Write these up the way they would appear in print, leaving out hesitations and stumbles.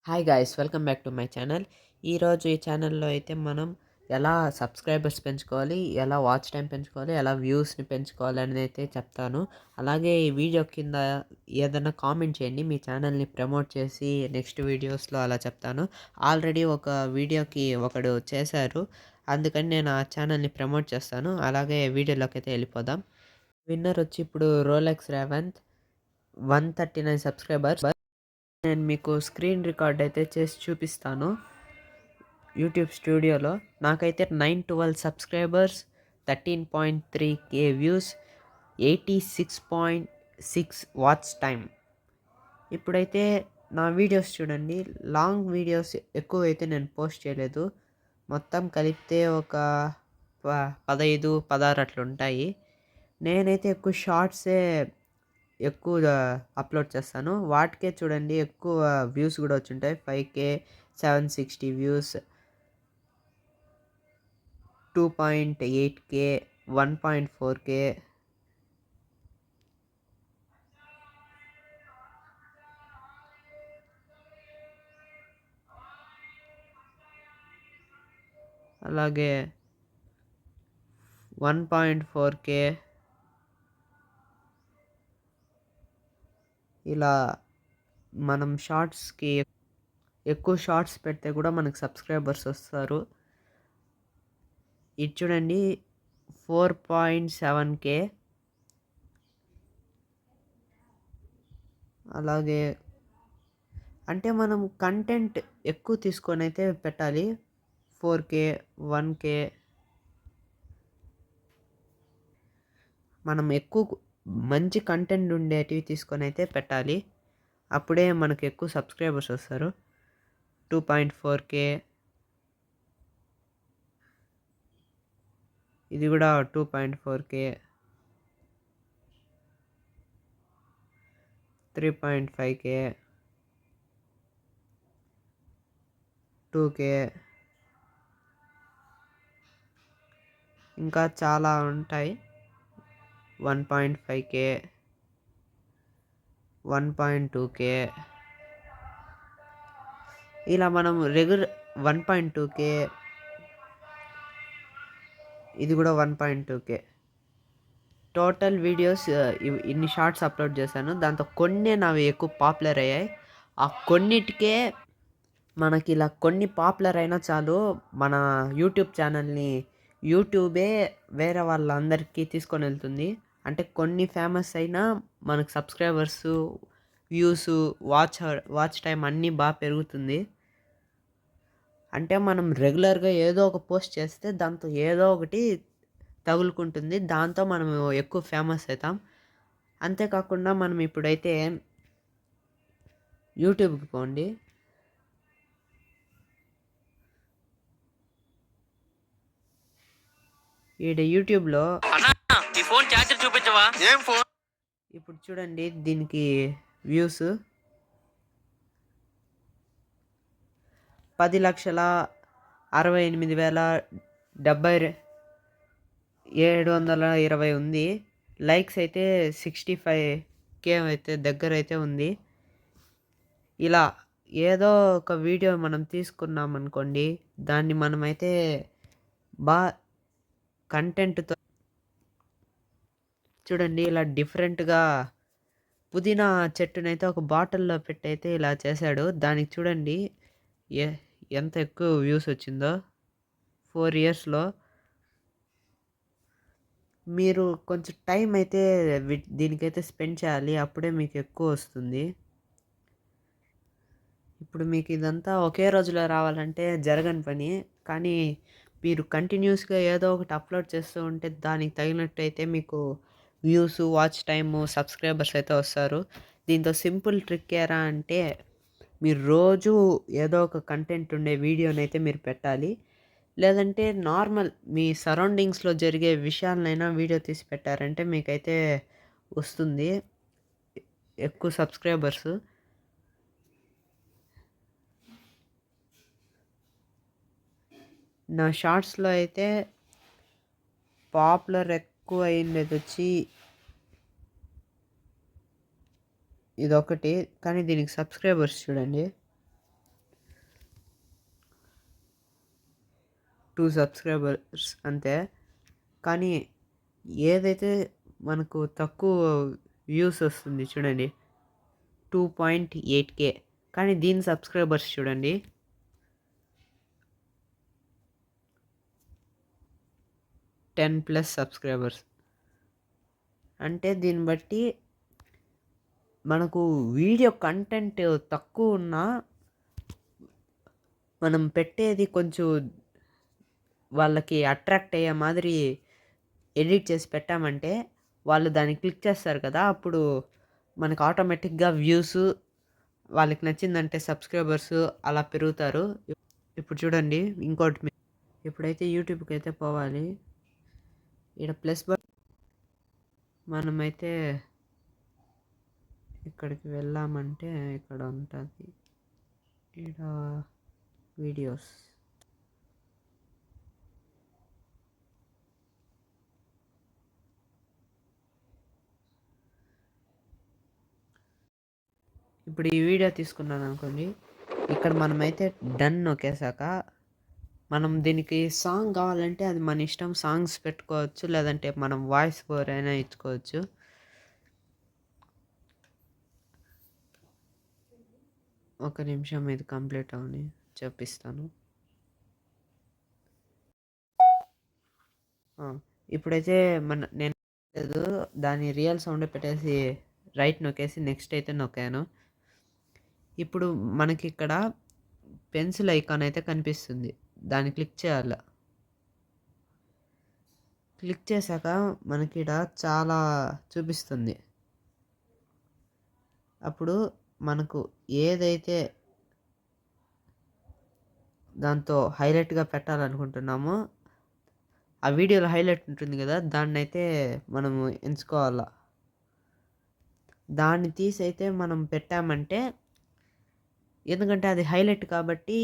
Hi guys, welcome back to my channel. ఈరోజు ఈ ఛానల్లో అయితే మనం ఎలా సబ్స్క్రైబర్స్ పెంచుకోవాలి, ఎలా వాచ్ టైం పెంచుకోవాలి, ఎలా వ్యూస్ని పెంచుకోవాలి అనేది అయితే చెప్తాను. అలాగే ఈ వీడియో కింద ఏదైనా కామెంట్ చేయండి, మీ ఛానల్ని ప్రమోట్ చేసి నెక్స్ట్ వీడియోస్లో అలా చెప్తాను. ఆల్రెడీ ఒక వీడియోకి ఒకడు చేశారు, అందుకని నేను ఆ ఛానల్ని ప్రమోట్ చేస్తాను. అలాగే వీడియోలోకి అయితే వెళ్ళిపోదాం. విన్నర్ వచ్చి ఇప్పుడు రోలెక్స్ రేవంత్, 139 సబ్స్క్రైబర్స్. నేను మీకు స్క్రీన్ రికార్డ్ అయితే చేసి చూపిస్తాను యూట్యూబ్ స్టూడియోలో. నాకైతే 912 subscribers, 13.3K views, 86.6 watch time. ఇప్పుడైతే నా వీడియోస్ చూడండి. లాంగ్ వీడియోస్ ఎక్కువ అయితే నేను పోస్ట్ చేయలేదు, మొత్తం కలిపితే ఒక 15-16 అట్లుంటాయి. నేనైతే ఎక్కువ షార్ట్సే ఎక్కువ అప్లోడ్ చేస్తాను, వాటికే చూడండి ఎక్కువ వ్యూస్ కూడా వచ్చుంటాయి. 5K, 760 views, 2.8K, 1.4K. అలాగే 1.4K. ఇలా మనం షార్ట్స్కి ఎక్కువ షార్ట్స్ పెడితే కూడా మనకు సబ్స్క్రైబర్స్ వస్తారు. ఇది చూడండి 4.7K. అలాగే అంటే మనం కంటెంట్ ఎక్కువ తీసుకొని అయితే పెట్టాలి. 4K, 1K. మనం ఎక్కువ మంచి కంటెంట్ ఉండేటివి తీసుకొని అయితే పెట్టాలి, అప్పుడే మనకు ఎక్కువ సబ్స్క్రైబర్స్ వస్తారు. 2.4K. ఇది కూడా 2.4K. 3.5K, 2K. ఇంకా చాలా ఉంటాయి. 1.5K, 1.2K. ఇలా మనం రెగ్యులర్ 1.2K. ఇది కూడా 1.2K. టోటల్ వీడియోస్ ఇన్ని షార్ట్స్ అప్లోడ్ చేశాను, దాంతో కొన్ని నావి ఎక్కువ పాపులర్ అయ్యాయి. ఆ కొన్నిటికే మనకి ఇలా కొన్ని పాపులర్ అయినా చాలు, మన యూట్యూబ్ ఛానల్ని యూట్యూబే వేరే వాళ్ళందరికీ తీసుకొని వెళ్తుంది. అంటే కొన్ని ఫేమస్ అయినా మనకు సబ్స్క్రైబర్స్, వ్యూస్, వాచ్ టైం అన్నీ బాగా పెరుగుతుంది. అంటే మనం రెగ్యులర్గా ఏదో ఒక పోస్ట్ చేస్తే దాంతో ఏదో ఒకటి తగులుకుంటుంది, దాంతో మనం ఎక్కువ ఫేమస్ అవుతాం. అంతేకాకుండా మనం ఇప్పుడైతే యూట్యూబ్కి పోండి. ఈడ యూట్యూబ్లో ఫోన్ ఛార్జర్ చూపించవా, ఏం ఫోన్. ఇప్పుడు చూడండి దీనికి వ్యూస్ 10,68,720 ఉంది. లైక్స్ అయితే 65K అయితే దగ్గర అయితే ఉంది. ఇలా ఏదో ఒక వీడియో మనం తీసుకున్నాం అనుకోండి, దాన్ని మనమైతే బాగా కంటెంట్తో చూడండి ఇలా డిఫరెంట్గా పుదీనా చెట్టునైతే ఒక బాటిల్లో పెట్టి అయితే ఇలా చేశాడు. దానికి చూడండి ఎంత ఎక్కువ వ్యూస్ వచ్చిందో 4 ఇయర్స్లో. మీరు కొంచెం టైం అయితే దీనికైతే స్పెండ్ చేయాలి, అప్పుడే మీకు ఎక్కువ వస్తుంది. ఇప్పుడు మీకు ఇదంతా ఒకే రోజులో రావాలంటే జరగని పని, కానీ మీరు కంటిన్యూస్గా ఏదో ఒకటి అప్లోడ్ చేస్తూ ఉంటే దానికి తగినట్టు అయితే మీకు వ్యూస్, వాచ్ టైము, సబ్స్క్రైబర్స్ అయితే వస్తారు. దీంతో సింపుల్ ట్రిక్ ఏరా అంటే, మీరు రోజు ఏదో ఒక కంటెంట్ ఉండే వీడియోని అయితే మీరు పెట్టాలి. లేదంటే నార్మల్ మీ సరౌండింగ్స్లో జరిగే విషయాలనైనా వీడియో తీసి పెట్టారంటే మీకైతే వస్తుంది ఎక్కువ సబ్స్క్రైబర్స్. నా షార్ట్స్లో అయితే పాపులర్ ఎక్కువ అయింది వచ్చి ఇదొకటి, కానీ దీనికి సబ్స్క్రైబర్స్ చూడండి 2 సబ్స్క్రైబర్స్ అంతే. కానీ ఏదైతే మనకు తక్కువ వ్యూస్ వస్తుంది చూడండి 2.8K, కానీ దీని సబ్స్క్రైబర్స్ చూడండి 10+ సబ్స్క్రైబర్స్. అంటే దీన్ని బట్టి మనకు వీడియో కంటెంట్ తక్కువ ఉన్నా మనం పెట్టేది కొంచెం వాళ్ళకి అట్రాక్ట్ అయ్యే మాదిరి ఎడిట్ చేసి పెట్టామంటే వాళ్ళు దాన్ని క్లిక్ చేస్తారు కదా, అప్పుడు మనకు ఆటోమేటిక్గా వ్యూస్, వాళ్ళకి నచ్చిందంటే సబ్స్క్రైబర్స్ అలా పెరుగుతారు. ఇప్పుడు చూడండి ఇంకోటి, ఇప్పుడైతే యూట్యూబ్కి అయితే పోవాలి. ఇక్కడ ప్లస్ మనమైతే ఇక్కడికి వెళ్ళామంటే ఇక్కడ ఉంటుంది ఇక్కడ వీడియోస్. ఇప్పుడు ఈ వీడియో తీసుకున్నాను అనుకోండి, ఇక్కడ మనమైతే డన్ నొక్కేసాక మనం దీనికి సాంగ్ కావాలంటే అది మన ఇష్టం, సాంగ్స్ పెట్టుకోవచ్చు, లేదంటే మనం వాయిస్ ఓవర్ అయినా ఇచ్చుకోవచ్చు. ఒక నిమిషం ఇది కంప్లీట్ అవని చూపిస్తాను. ఇప్పుడైతే నేను లేదు, దాని రియల్ సౌండ్ పెట్టేసి రైట్ నొక్కేసి నెక్స్ట్ అయితే నొక్కాను. ఇప్పుడు మనకి ఇక్కడ పెన్సిల్ ఐకాన్ అయితే కనిపిస్తుంది, దాన్ని క్లిక్ చేయాలి. క్లిక్ చేశాక మనకి ఇక్కడ చాలా చూపిస్తుంది. అప్పుడు మనకు ఏదైతే దాంతో హైలైట్గా పెట్టాలనుకుంటున్నామో ఆ వీడియోలో హైలైట్ ఉంటుంది కదా, దాన్ని అయితే మనము ఎంచుకోవాలా. దాన్ని తీసి అయితే మనం పెట్టామంటే, ఎందుకంటే అది హైలైట్ కాబట్టి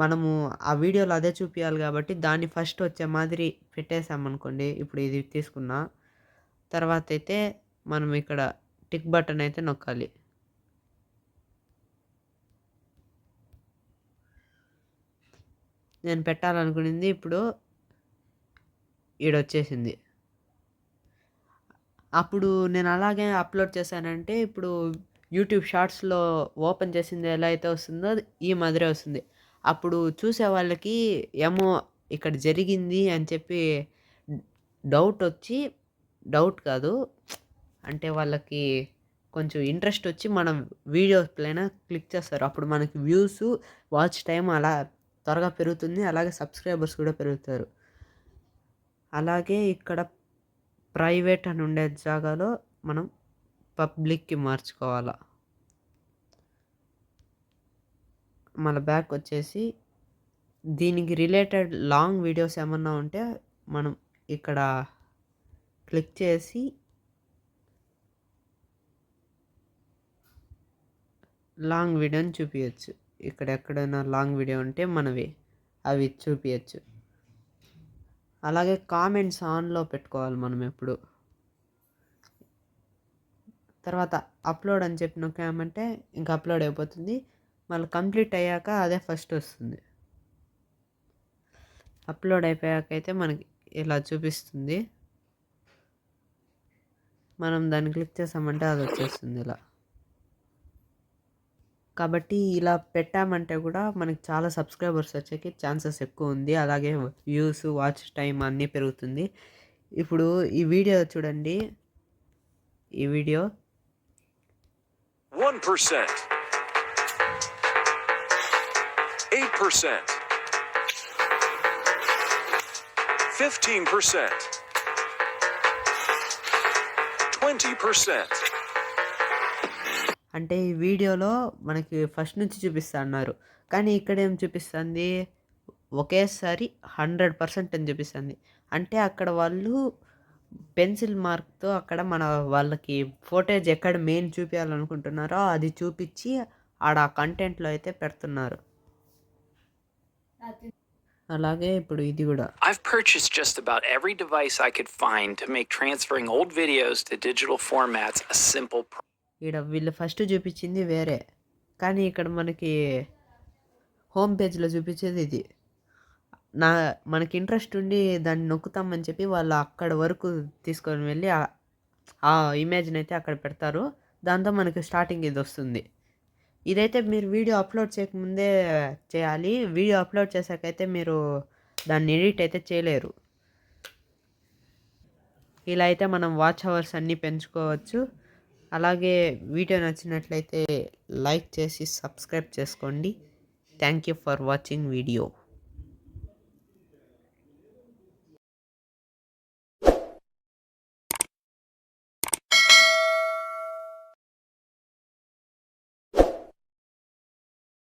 మనము ఆ వీడియోలో అదే చూపించాలి కాబట్టి దాన్ని ఫస్ట్ వచ్చే మాదిరి పెట్టేసామనుకోండి. ఇప్పుడు ఇది తీసుకున్నా తర్వాత అయితే మనం ఇక్కడ టిక్ బటన్ అయితే నొక్కాలి. నేను పెట్టాలనుకునింది ఇప్పుడు ఈడొచ్చేసింది. అప్పుడు నేను అలాగే అప్లోడ్ చేశానంటే ఇప్పుడు యూట్యూబ్ షార్ట్స్లో ఓపెన్ చేసింది ఎలా అయితే వస్తుందో ఈ మాదిరే వస్తుంది. అప్పుడు చూసే వాళ్ళకి ఏమో ఇక్కడ జరిగింది అని చెప్పి డౌట్ కాదు, అంటే వాళ్ళకి కొంచెం ఇంట్రెస్ట్ వచ్చి మనం వీడియోస్ పైన క్లిక్ చేస్తారు. అప్పుడు మనకి వ్యూస్, వాచ్ టైం అలా త్వరగా పెరుగుతుంది, అలాగే సబ్స్క్రైబర్స్ కూడా పెరుగుతారు. అలాగే ఇక్కడ ప్రైవేట్ అని ఉండే జాగాలో మనం పబ్లిక్కి మార్చుకోవాలా. మన బ్యాక్ వచ్చేసి దీనికి రిలేటెడ్ లాంగ్ వీడియోస్ ఏమన్నా ఉంటే మనం ఇక్కడ క్లిక్ చేసి లాంగ్ వీడియోని చూపించచ్చు. ఇక్కడ ఎక్కడైనా లాంగ్ వీడియో ఉంటే మనవి అవి చూపించచ్చు. అలాగే కామెంట్స్ ఆన్లో పెట్టుకోవాలి మనం ఎప్పుడు. తర్వాత అప్లోడ్ అని చెప్పి నొక్కామంటే ఇంకా అప్లోడ్ అయిపోతుంది. మళ్ళీ కంప్లీట్ అయ్యాక అదే ఫస్ట్ వస్తుంది. అప్లోడ్ అయిపోయాక అయితే మనకి ఇలా చూపిస్తుంది. మనం దాన్ని క్లిక్ చేసామంటే అది వచ్చేస్తుంది ఇలా. కాబట్టి ఇలా పెట్టామంటే కూడా మనకి చాలా సబ్స్క్రైబర్స్ వచ్చేకి ఛాన్సెస్ ఎక్కువ ఉంది. అలాగే వ్యూస్, వాచ్ టైం అన్నీ పెరుగుతుంది. ఇప్పుడు ఈ వీడియో చూడండి, ఈ వీడియో 1%, 8%, 15%, 20%. అంటే ఈ వీడియోలో మనకి ఫస్ట్ నుంచి చూపిస్తా అన్నారు, కానీ ఇక్కడ ఏం చూపిస్తుంది, ఒకేసారి 100% అని చూపిస్తుంది. అంటే అక్కడ వాళ్ళు పెన్సిల్ మార్క్తో అక్కడ వాళ్ళకి ఫోటేజ్ ఎక్కడ మెయిన్ చూపించాలనుకుంటున్నారో అది చూపించి ఆడ కంటెంట్లో అయితే పెడుతున్నారు. అలాగే ఇప్పుడు ఇది కూడా I've purchased just about every device I could find to make transferring old videos to digital formats a simple process. ఇక్కడ వీళ్ళు ఫస్ట్ చూపించింది వేరే, కానీ ఇక్కడ మనకి హోమ్ పేజ్లో చూపించేది ఇది. మనకి ఇంట్రెస్ట్ ఉండి దాన్ని నొక్కుతామని చెప్పి వాళ్ళు అక్కడి వరకు తీసుకొని వెళ్ళి ఆ ఇమేజ్‌ని అయితే అక్కడ పెడతారు. దాంతో మనకి స్టార్టింగ్ ఇదొస్తుంది. ఇదైతే మీరు వీడియో అప్‌లోడ్ చేయకముందే చేయాలి. వీడియో అప్‌లోడ్ చేశాకైతే మీరు దాన్ని ఎడిట్ అయితే చేయలేరు. ఇలా అయితే మనం వాచ్ అవర్స్ అన్నీ పెంచుకోవచ్చు. అలాగే వీడియో నచ్చినట్లయితే లైక్ చేసి సబ్స్క్రైబ్ చేసుకోండి. Thank you for watching video.